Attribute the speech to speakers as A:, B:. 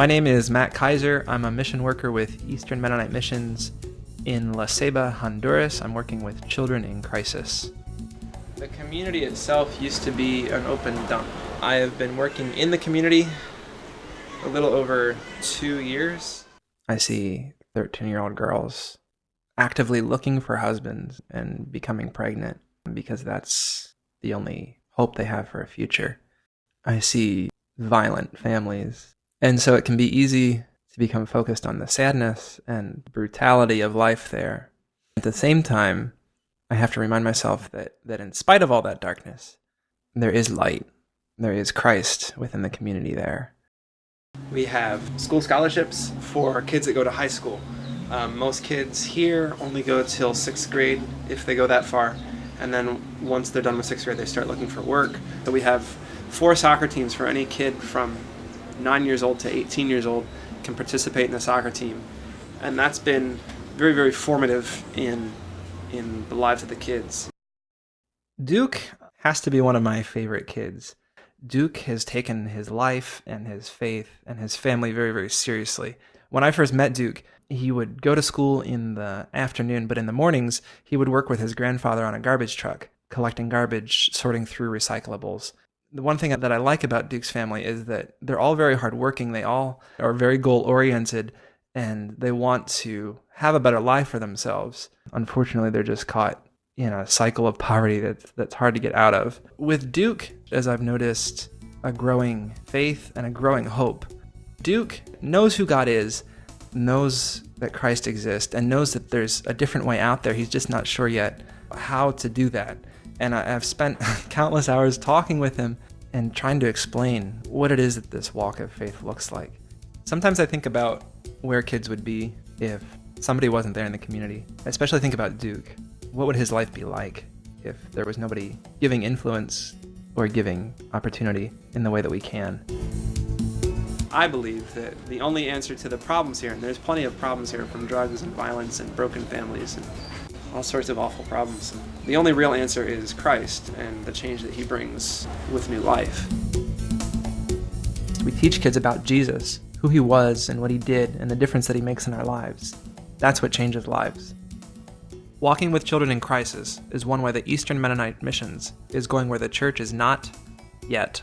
A: My name is Matt Keiser. I'm a mission worker with Eastern Mennonite Missions in La Ceiba, Honduras. I'm working with children in crisis. The community itself used to be an open dump. I have been working in the community a little over 2 years. I see 13-year-old girls actively looking for husbands and becoming pregnant because that's the only hope they have for a future. I see violent families. And so it can be easy to become focused on the sadness and brutality of life there. At the same time, I have to remind myself that in spite of all that darkness, there is light. There is Christ within the community there. We have school scholarships for kids that go to high school. Most kids here only go till 6th grade, if they go that far. And then once they're done with 6th grade, they start looking for work. So we have 4 soccer teams for any kid from 9 years old to 18 years old can participate in the soccer team. And that's been very, very formative in the lives of the kids. Duke has to be one of my favorite kids. Duke has taken his life and his faith and his family very, very seriously. When I first met Duke, he would go to school in the afternoon, but in the mornings, he would work with his grandfather on a garbage truck, collecting garbage, sorting through recyclables. The one thing that I like about Duke's family is that they're all very hardworking. They all are very goal-oriented, and they want to have a better life for themselves. Unfortunately, they're just caught in a cycle of poverty that's hard to get out of. With Duke, as I've noticed, a growing faith and a growing hope. Duke knows who God is, knows that Christ exists, and knows that there's a different way out there. He's just not sure yet how to do that. And I've spent countless hours talking with him and trying to explain what it is that this walk of faith looks like. Sometimes I think about where kids would be if somebody wasn't there in the community. I especially think about Duke. What would his life be like if there was nobody giving influence or giving opportunity in the way that we can? I believe that the only answer to the problems here, and there's plenty of problems here from drugs and violence and broken families and all sorts of awful problems. The only real answer is Christ and the change that he brings with new life. We teach kids about Jesus, who he was and what he did and the difference that he makes in our lives. That's what changes lives. Walking with children in crisis is one way that Eastern Mennonite Missions is going where the church is not yet.